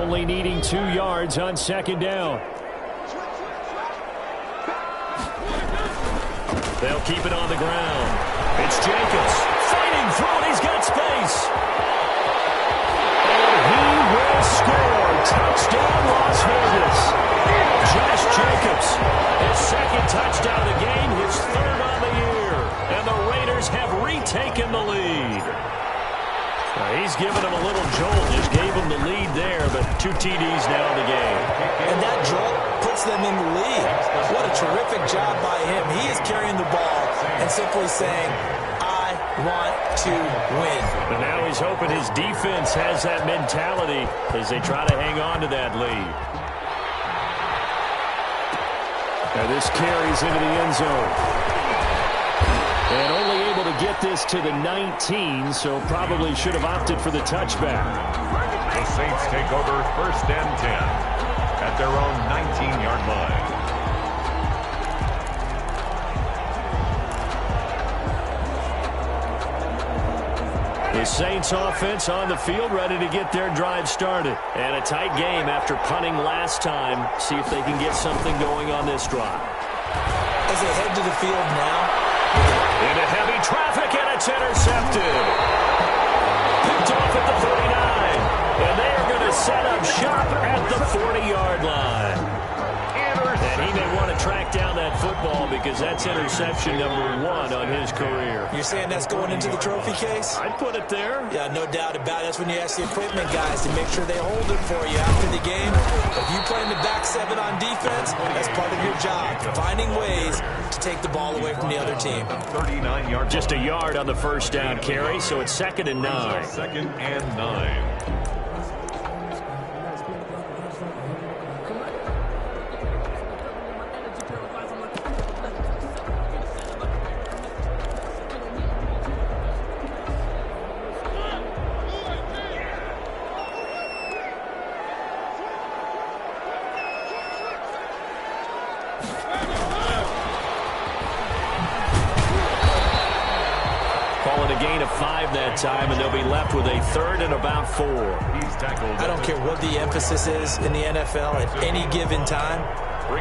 Only needing 2 yards on second down. They'll keep it on the ground. It's Jacobs fighting through it. He's got space. And he will score. Touchdown, Las Vegas. Josh Jacobs, his second touchdown of the game, his third on the year. And the Raiders have retaken the lead. He's given him a little jolt, just gave him the lead there, but 2 TDs now in the game. And that jolt puts them in the lead. What a terrific job by him. He is carrying the ball and simply saying, I want to win. But now he's hoping his defense has that mentality as they try to hang on to that lead. Now this carries into the end zone. And only able to get this to the 19, so probably should have opted for the touchback. The Saints take over 1st and 10 at their own 19-yard line. The Saints offense on the field, ready to get their drive started. And a tight game after punting last time. See if they can get something going on this drive. As they head to the field now, into heavy traffic, and it's intercepted. Picked off at the 49. And they are going to set up shop at the 40-yard line. And he may want to track down that football because that's interception number 1 on his career. You're saying that's going into the trophy case? I'd put it there. Yeah, no doubt about it. That's when you ask the equipment guys to make sure they hold it for you after the game. If you play in the back 7 on defense, that's part of your job, finding ways to take the ball away from the other team. 39 yards. Just a yard on the first down carry, so it's 2nd and 9. 2nd and 9. Calling a gain of 5 that time, and they'll be left with a 3rd and about 4. I don't care what the emphasis is in the NFL at any given time.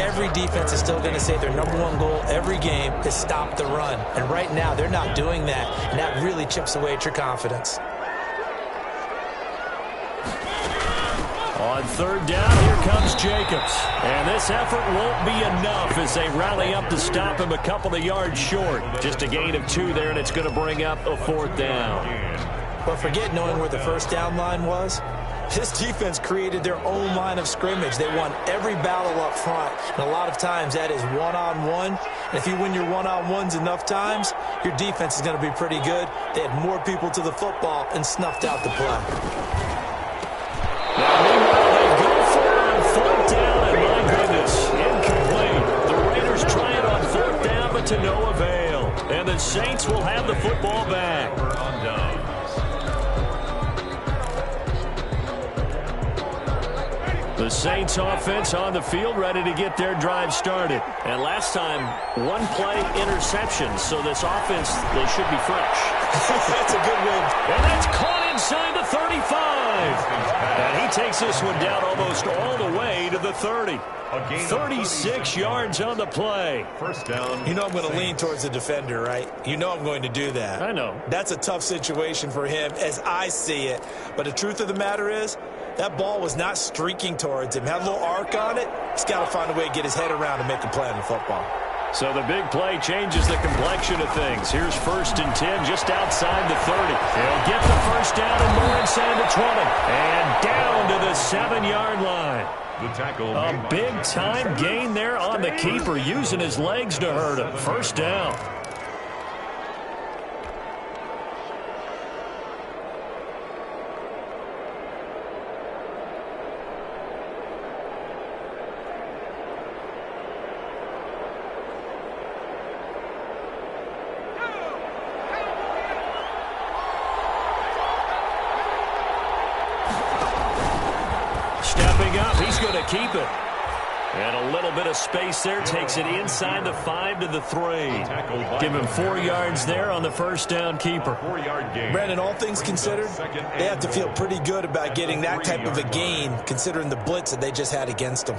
Every defense is still going to say their number 1 goal every game is stop the run. And right now, they're not doing that, and that really chips away at your confidence. On 3rd down, here comes Jacobs. And this effort won't be enough as they rally up to stop him a couple of yards short. Just a gain of 2 there, and it's going to bring up a 4th down. But forget knowing where the first down line was. This defense created their own line of scrimmage. They won every battle up front, and a lot of times that is one-on-one. And if you win your one-on-ones enough times, your defense is going to be pretty good. They had more people to the football and snuffed out the play. Now, meanwhile, they go for it on 4th down, and my goodness, incomplete. The Raiders try it on 4th down, but to no avail. And the Saints will have the football back. The Saints offense on the field, ready to get their drive started. And last time, 1-play interception, so this offense, they should be fresh. That's a good one. And that's caught inside the 35. And he takes this one down almost all the way to the 30. 36 yards on the play. 1st down. You know I'm going to lean towards the defender, right? You know I'm going to do that. I know. That's a tough situation for him as I see it. But the truth of the matter is, that ball was not streaking towards him. Had a little arc on it. He's got to find a way to get his head around and make a play on the football. So the big play changes the complexion of things. Here's 1st and 10 just outside the 30. They'll get the first down and more inside the 20. And down to the 7-yard line. The tackle. A big-time gain there on the keeper, using his legs to hurt him. 1st down. Stepping up, he's going to keep it. And a little bit of space there takes it inside the 5 to the 3. Give him 4 yards there on the first down keeper. Brandon, all things considered, they have to feel pretty good about getting that type of a gain considering the blitz that they just had against them.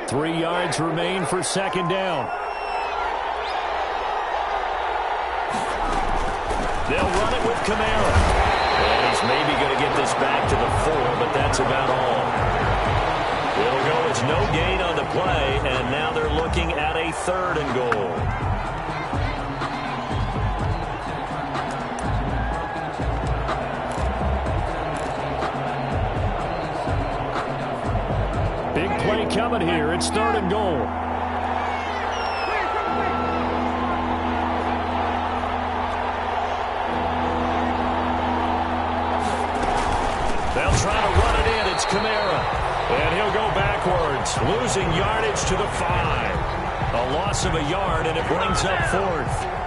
Three yards remain for second down. They'll run it with Kamara. And he's maybe going to get this back to the 4, but that's about all. It'll go as no gain on the play, and now they're looking at a 3rd and goal. Big play coming here. It's 3rd and goal. They'll try to run it in. It's Kamara. And he'll go backwards, losing yardage to the 5. A loss of a yard, and it brings up 4th.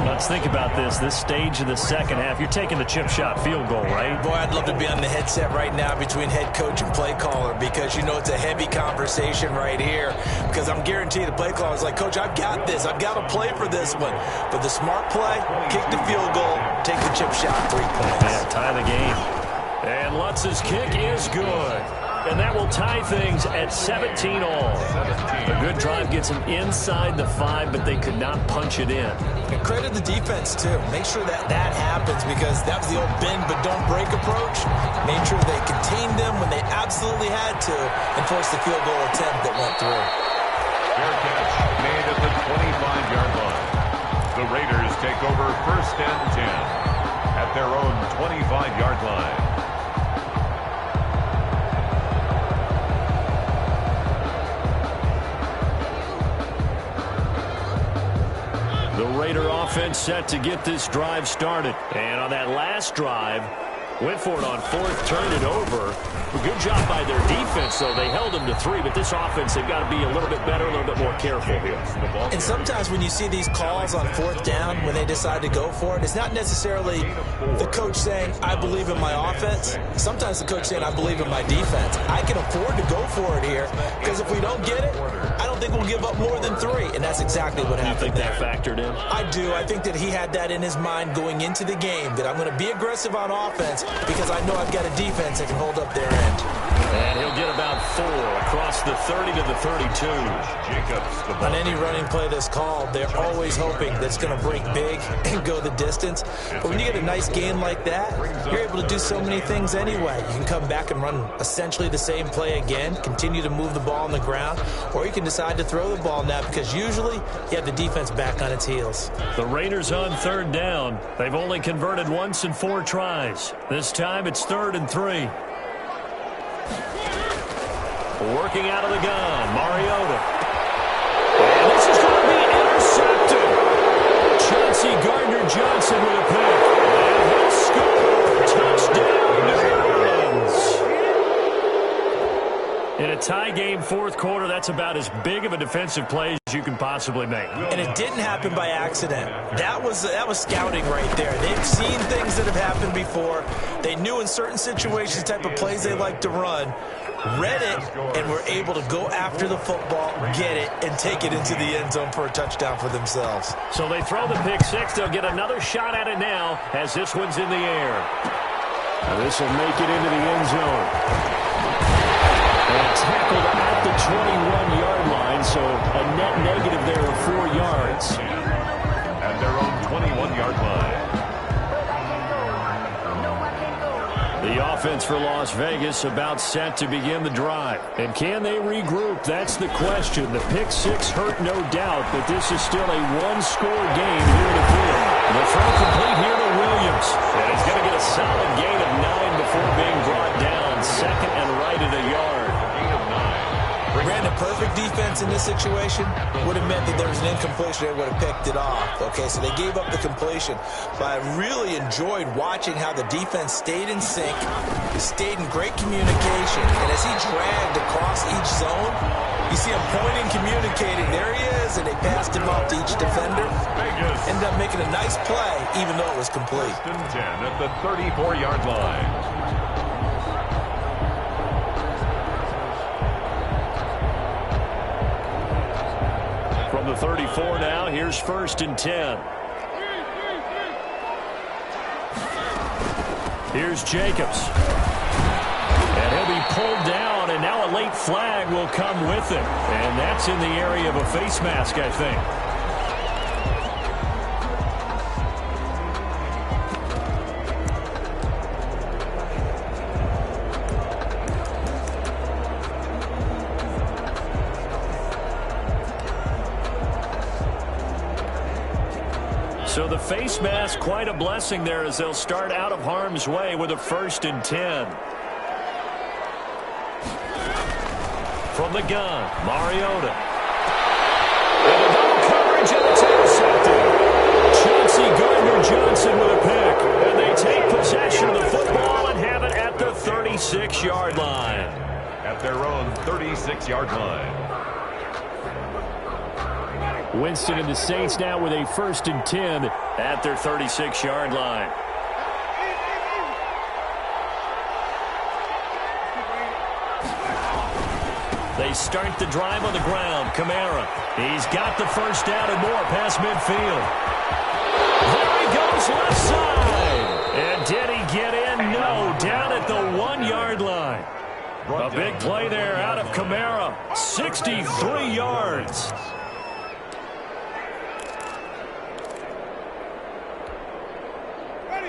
Let's think about this stage of the second half. You're taking the chip shot field goal, right? Boy, I'd love to be on the headset right now between head coach and play caller because you know it's a heavy conversation right here because I'm guaranteed the play caller is like, Coach, I've got this. I've got to play for this one. But the smart play, kick the field goal, take the chip shot, 3 points. Yeah, tie the game. And Lutz's kick is good. And that will tie things at 17 all. A good drive gets them inside the 5, but they could not punch it in. And credit the defense, too. Make sure that happens because that was the old bend but don't break approach. Made sure they contained them when they absolutely had to and forced the field goal attempt that went through. Fair catch made at the 25-yard line. The Raiders take over 1st and 10 at their own 25-yard line. The Raider offense set to get this drive started. And on that last drive, went for it on 4th, turned it over. A good job by their defense, though. They held them to 3, but this offense, they've got to be a little bit better, a little bit more careful here. And sometimes when you see these calls on 4th down, when they decide to go for it, it's not necessarily the coach saying, I believe in my offense. Sometimes the coach saying, I believe in my defense. I can afford to go for it here because if we don't get it, I don't think we'll give up more than 3. And that's exactly what happened there. You think that factored in? I do. I think that he had that in his mind going into the game, that I'm going to be aggressive on offense because I know I've got a defense that can hold up their end. And he'll get about 4 across the 30 to the 32. On any running play that's called, they're always hoping that it's going to break big and go the distance. But when you get a nice gain like that, you're able to do so many things anyway. You can come back and run essentially the same play again, continue to move the ball on the ground, or you can decide to throw the ball now because usually you have the defense back on its heels. The Raiders on 3rd down. They've only converted once in 4 tries. This time it's 3rd and 3. Working out of the gun, Mariota. And this is going to be intercepted. Chauncey Gardner-Johnson with a pick. And he'll score. Touchdown, New Orleans. In a tie game, 4th quarter, that's about as big of a defensive play as you can possibly make. And it didn't happen by accident. That was scouting right there. They've seen things that have happened before. They knew in certain situations the type of plays they like to run. Read it, and were able to go after the football, get it, and take it into the end zone for a touchdown for themselves. So they throw the pick 6. They'll get another shot at it now as this one's in the air. Now this will make it into the end zone. And tackled at the 21-yard line, so a net negative there of 4 yards. At their own 21-yard line. The offense for Las Vegas about set to begin the drive. And can they regroup? That's the question. The pick 6 hurt, no doubt, but this is still a one-score game here to field. The throw complete here to Williams. And he's going to get a solid gain of 9 before being brought down. 2nd and right at a yard. Brandon, perfect defense in this this situation would have meant that there was an incompletion. They would have picked it off. Okay, so they gave up the completion. But I really enjoyed watching how the defense stayed in sync, stayed in great communication. And as he dragged across each zone, you see him pointing, communicating. There he is, and they passed him off to each defender. Ended up making a nice play, even though it was complete. 1st and 10 at the 34-yard line. From the 34 now, here's 1st and 10. Here's Jacobs. And he'll be pulled down, and now a late flag will come with it. And that's in the area of a face mask, I think. So the face mask, quite a blessing there as they'll start out of harm's way with a 1st and 10. From the gun, Mariota. And a double coverage, and it's intercepted. Chauncey Gardner-Johnson with a pick. And they take possession of the football and have it at the 36-yard line. At their own 36-yard line. Winston and the Saints now with a 1st and 10 at their 36-yard line. They start the drive on the ground. Kamara, he's got the first down and more past midfield. There he goes left side. And did he get in? No, down at the 1-yard line. A big play there out of Kamara. 63 yards.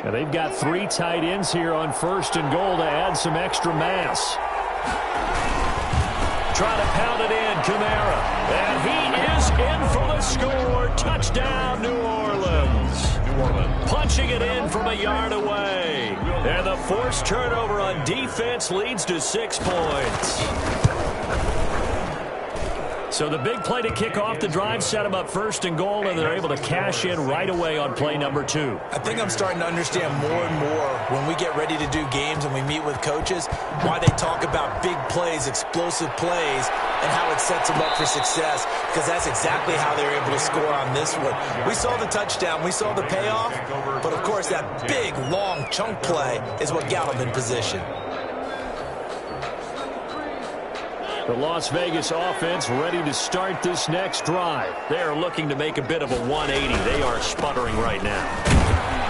Now they've got 3 tight ends here on 1st and goal to add some extra mass. Trying to pound it in, Kamara. And he is in for the score. Touchdown, New Orleans. Punching it in from a yard away. And the forced turnover on defense leads to 6 points. So the big play to kick off the drive set them up 1st and goal, and they're able to cash in right away on play number 2. I think I'm starting to understand more and more when we get ready to do games and we meet with coaches why they talk about big plays, explosive plays, and how it sets them up for success, because that's exactly how they were able to score on this one. We saw the touchdown. We saw the payoff. But, of course, that big, long chunk play is what got them in position. The Las Vegas offense ready to start this next drive. They're looking to make a bit of a 180. They are sputtering right now.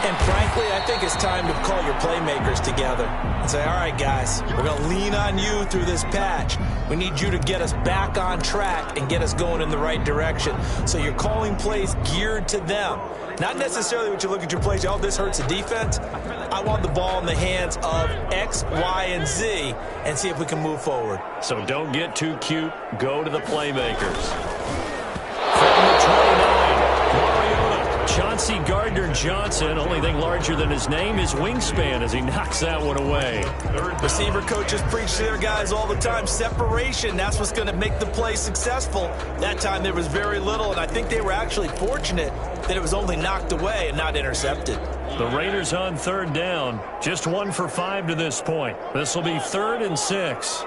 And frankly, I think it's time to call your playmakers together and say, all right, guys, we're going to lean on you through this patch. We need you to get us back on track and get us going in the right direction. So you're calling plays geared to them. Not necessarily what you look at your plays, oh, this hurts the defense. I want the ball in the hands of X, Y, and Z and see if we can move forward. So don't get too cute. Go to the playmakers. From the 29, Mariota. Chauncey Gardner-Johnson. Only thing larger than his name is wingspan as he knocks that one away. Receiver coaches preach to their guys all the time. Separation, that's what's going to make the play successful. That time there was very little, and I think they were actually fortunate that it was only knocked away and not intercepted. The Raiders on 3rd down. Just 1 for 5 to this point. This will be 3rd and 6.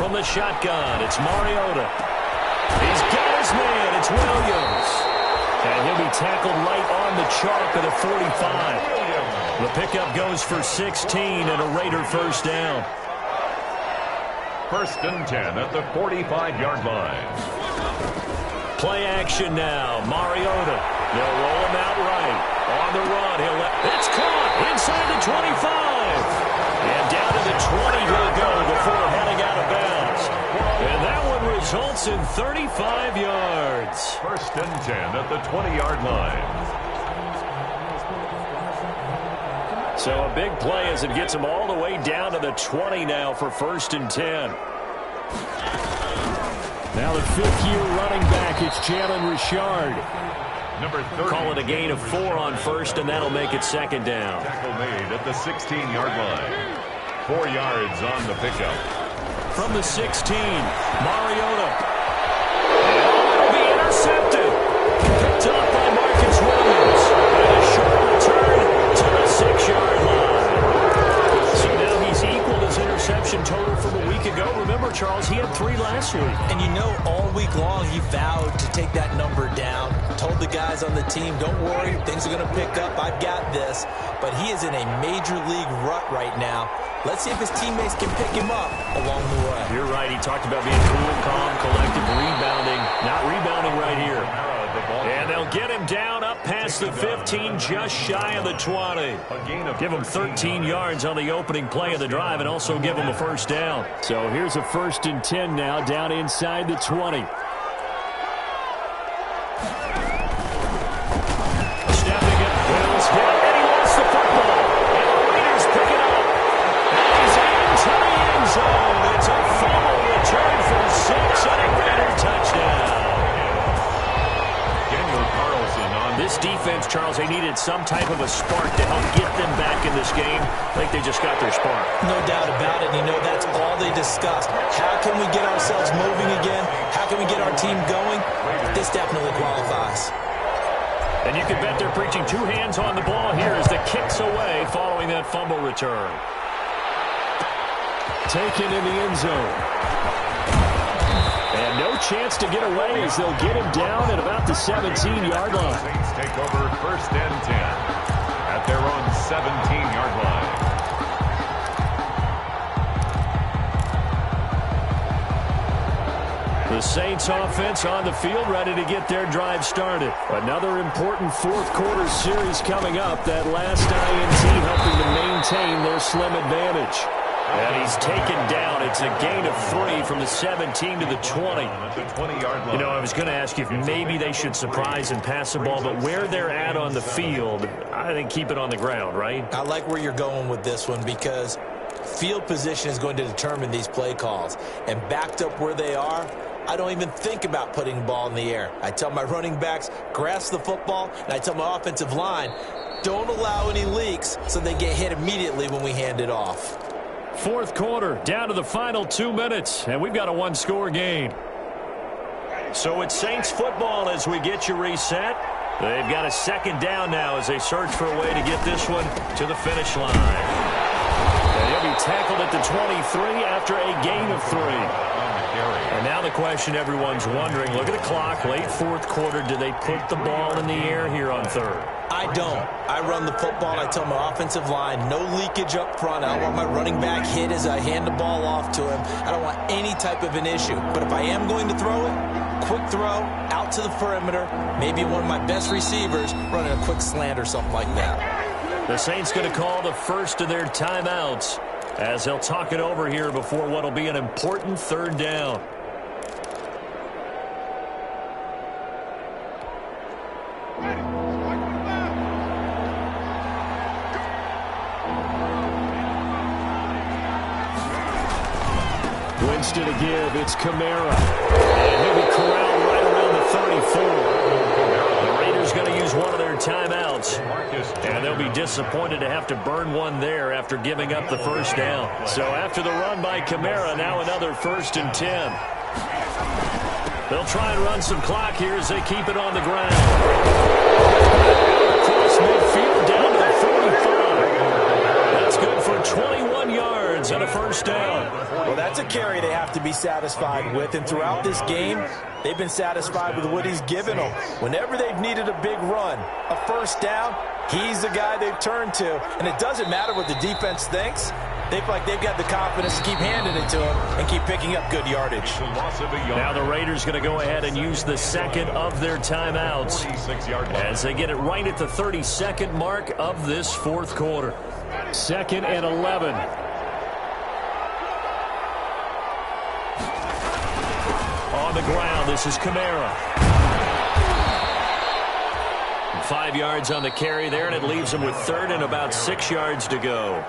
From the shotgun, it's Mariota. He's got his man. It's Williams. And he'll be tackled right on the chalk at a 45. The pickup goes for 16 and a Raider first down. 1st and 10 at the 45-yard line. Play action now. Mariota. They'll roll him out right. On the run. It's caught inside the 25. And down to the 20 he'll go before heading out of bounds. And that one results in 35 yards. 1st and 10 at the 20-yard line. So a big play as it gets them all the way down to the 20 now for 1st and 10. Now the 5th-year running back, it's Jalen Richard. Number 30. Call it a gain of 4 on first, and that'll make it second down. Tackle made at the 16-yard line. 4 yards on the pickup. From the 16, Mariota. It'll be intercepted. Picked up by Marcus Williams. And a short return to the 6-yard line. So now he's equaled his interception total from a week ago. Remember, Charles, he had 3 last week. And you know, all week long he vowed to take that number down. Told the guys on the team, don't worry, things are going to pick up. I've got this. But he is in a major league rut right now. Let's see if his teammates can pick him up along the way. You're right. He talked about being cool, calm, collective, rebounding. Not rebounding right here. And they'll get him down up past the 15, just shy of the 20. Give him 13 yards on the opening play of the drive and also give him a first down. So here's a 1st and 10 now, down inside the 20. Stepping it, Wills down, and he lost the football. And the Raiders pick it up. And he's into the end zone. It's a fumble return for 6 and a Raider touchdown. This defense, Charles, they needed some type of a spark to help get them back in this game. I think they just got their spark. No doubt about it. You know, that's all they discussed. How can we get ourselves moving again? How can we get our team going? This definitely qualifies. And you can bet they're preaching 2 hands on the ball here as the kick's away following that fumble return. Taken in the end zone. And no chance to get away as they'll get him down at about the 17-yard line. Saints take over 1st and 10 at their own 17-yard line. The Saints offense on the field ready to get their drive started. Another important 4th quarter series coming up. That last INT helping to maintain their slim advantage. And he's taken down. It's a gain of 3 from the 17 to the 20. You know, I was going to ask you if maybe they should surprise and pass the ball, but where they're at on the field, I think keep it on the ground, right? I like where you're going with this one because field position is going to determine these play calls. And backed up where they are, I don't even think about putting the ball in the air. I tell my running backs, grasp the football, and I tell my offensive line, don't allow any leaks so they get hit immediately when we hand it off. 4th quarter, down to the final 2 minutes, and we've got a 1-score game. So it's Saints football as we get you reset. They've got a 2nd down now as they search for a way to get this one to the finish line. And he'll be tackled at the 23 after a gain of 3. And now the question everyone's wondering, look at the clock, late 4th quarter, do they put the ball in the air here on 3rd? I don't. I run the football, and I tell my offensive line, no leakage up front. I don't want my running back hit as I hand the ball off to him. I don't want any type of an issue. But if I am going to throw it, quick throw, out to the perimeter, maybe one of my best receivers running a quick slant or something like that. The Saints going to call the first of their timeouts as they'll talk it over here before what will be an important 3rd down. Winston to give. It's Kamara. And he'll be corralled right around the 34. The Raiders going to use one of their timeouts. And they'll be disappointed to have to burn one there after giving up the first down. So after the run by Kamara, now another 1st and 10. They'll try and run some clock here as they keep it on the ground. Across midfield down to the 45. That's good for 21 yards and a first down. Well, that's a carry they have to be satisfied with. And throughout this game, they've been satisfied with what he's given them. Whenever they've needed a big run, a first down, he's the guy they've turned to. And it doesn't matter what the defense thinks. They feel like they've got the confidence to keep handing it to him and keep picking up good yardage. Now the Raiders going to go ahead and use the 2nd of their timeouts as they get it right at the 32nd mark of this 4th quarter. 2nd and 11. On the ground, this is Kamara. 5 yards on the carry there, and it leaves him with 3rd and about 6 yards to go.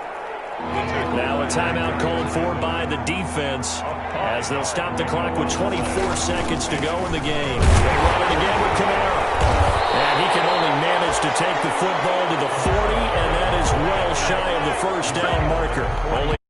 Now a timeout called for by the defense as they'll stop the clock with 24 seconds to go in the game. They run it again with Kamara. And he to take the football to the 40, and that is well shy of the first down marker. Only